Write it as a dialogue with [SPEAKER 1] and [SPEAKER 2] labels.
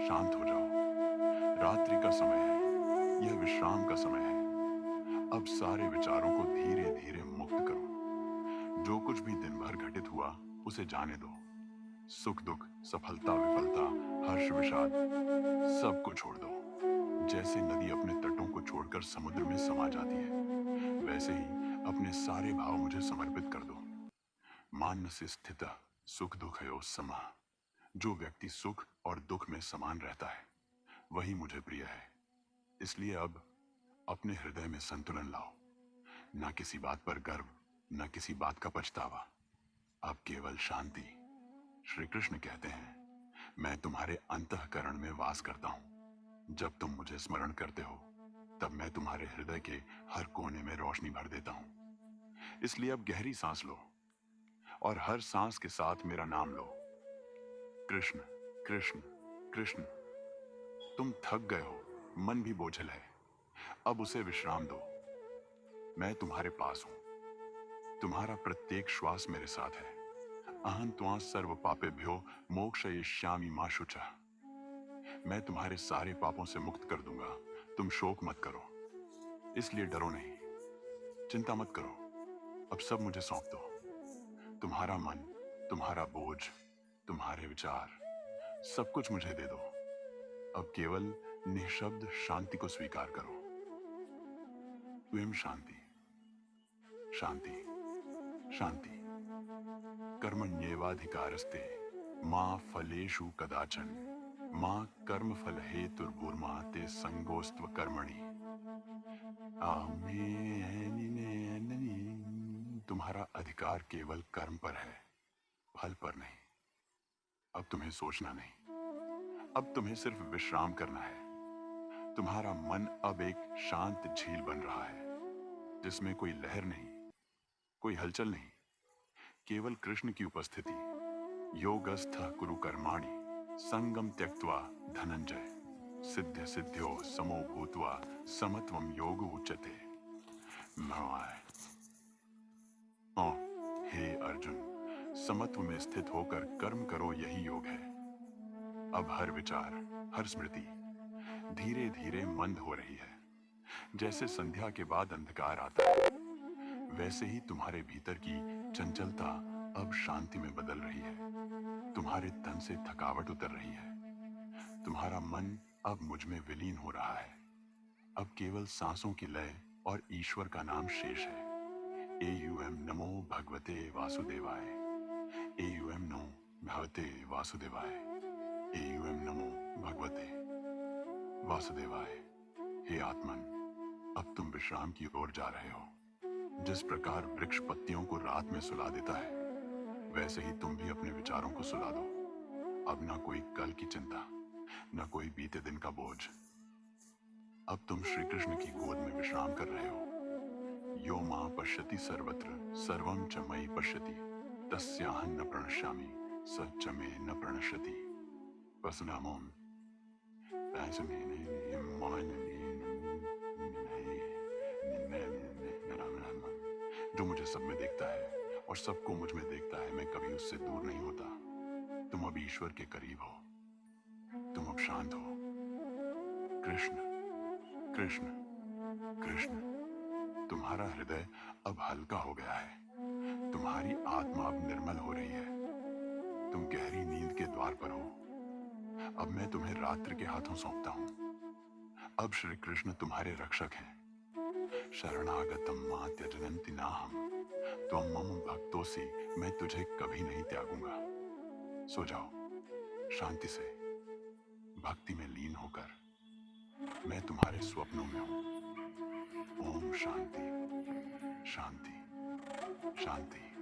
[SPEAKER 1] शांत हो जाओ। रात्रि का समय है, यह विश्राम का समय है। अब सारे विचारों को धीरे धीरे मुक्त करो। जो कुछ भी दिन भर घटित हुआ उसे जाने दो। सुख दुख, सफलता विफलता, हर्ष विषाद, सबको छोड़ दो। जैसे नदी अपने तटों को छोड़कर समुद्र में समा जाती है, वैसे ही अपने सारे भाव मुझे समर्पित कर दो। मानस्य स्थितः सुख दुखयो समः। जो व्यक्ति सुख और दुख में समान रहता है वही मुझे प्रिय है। इसलिए अब अपने हृदय में संतुलन लाओ। न किसी बात पर गर्व, न किसी बात का पछतावा, अब केवल शांति। श्री कृष्ण कहते हैं, मैं तुम्हारे अंतःकरण में वास करता हूं। जब तुम मुझे स्मरण करते हो तब मैं तुम्हारे हृदय के हर कोने में रोशनी भर देता हूं। इसलिए अब गहरी सांस लो और हर सांस के साथ मेरा नाम लो, कृष्ण कृष्ण कृष्ण। तुम थक गए हो, मन भी बोझल है, अब उसे विश्राम दो। मैं तुम्हारे पास हूं, तुम्हारा प्रत्येक श्वास मेरे साथ है। अहं त्वां सर्व पापेभ्यो मोक्षयिष्यामि मा शुचः। मैं तुम्हारे सारे पापों से मुक्त कर दूंगा, तुम शोक मत करो। इसलिए डरो नहीं, चिंता मत करो। अब सब मुझे सौंप दो। तुम्हारा मन, तुम्हारा बोझ, तुम्हारे विचार, सब कुछ मुझे दे दो। अब केवल निःशब्द शांति को स्वीकार करो। स्वयं शांति, शांति, शांति। कर्मण्येवाधिकारस्ते मा फलेषु कदाचन मा कर्मफल हेतुर्भूर्मा ते संगोस्त्व कर्मणि। तुम्हारा अधिकार केवल कर्म पर है, फल पर नहीं। अब तुम्हें सोचना नहीं, अब तुम्हें सिर्फ विश्राम करना है। तुम्हारा मन अब एक शांत झील बन रहा है, जिसमें कोई लहर नहीं, कोई हलचल नहीं, केवल कृष्ण की उपस्थिति। योगस्थः कुरु कर्माणि संगम त्यक्त्वा धनंजय। सिद्ध सिद्ध्यो समो भूत्वा समत्वम योग उच्यते। ओ हे अर्जुन, समत्व में स्थित होकर कर्म करो, यही योग है। अब हर विचार, हर स्मृति धीरे धीरे मंद हो रही है। जैसे संध्या के बाद अंधकार आता है, वैसे ही तुम्हारे भीतर की चंचलता अब शांति में बदल रही है। तुम्हारे तन से थकावट उतर रही है। तुम्हारा मन अब मुझ में विलीन हो रहा है। अब केवल सांसों की लय और ईश्वर का नाम शेष है। एयुएम नमो भगवते वासुदेवाय। एयुएम नमो भगवते वासुदेवाय। एयुएम नमो भगवते वासुदेवाय। हे आत्मन, अब तुम विश्राम की ओर जा रहे हो। जिस प्रकार वृक्ष पत्तियों को रात में सुला देता है, वैसे ही तुम भी अपने विचारों को सुला दो। अब ना कोई कल की चिंता, ना कोई बीते दिन का बोझ। अब तुम श्री कृष्ण की गोद में विश्राम कर रहे हो। यो मां पश्यति सर्वत्र सर्वं च मयि पश्यति तस्याहं न प्रणश्यामि स च मे न प्रणश्यति। वसुनामोम जो मुझे सब में देखता है और सबको मुझ में देखता है, मैं कभी उससे दूर नहीं होता। तुम अब ईश्वर के करीब हो, तुम अब शांत हो। कृष्ण कृष्ण कृष्ण। तुम्हारा हृदय अब हल्का हो गया है। तुम्हारी आत्मा अब निर्मल हो रही है। तुम गहरी नींद के द्वार पर हो। अब मैं तुम्हें रात्रि के हाथों सौंपता हूं। अब श्री कृष्ण तुम्हारे रक्षक हैं। शरणागतम मां त्यजन्ति नाहम त्वं मम भक्तोसि। मैं तुझे कभी नहीं त्यागूंगा। सो जाओ शांति से, भक्ति में लीन होकर। मैं तुम्हारे स्वप्नों में हूं। ओम शांति शांति शांति।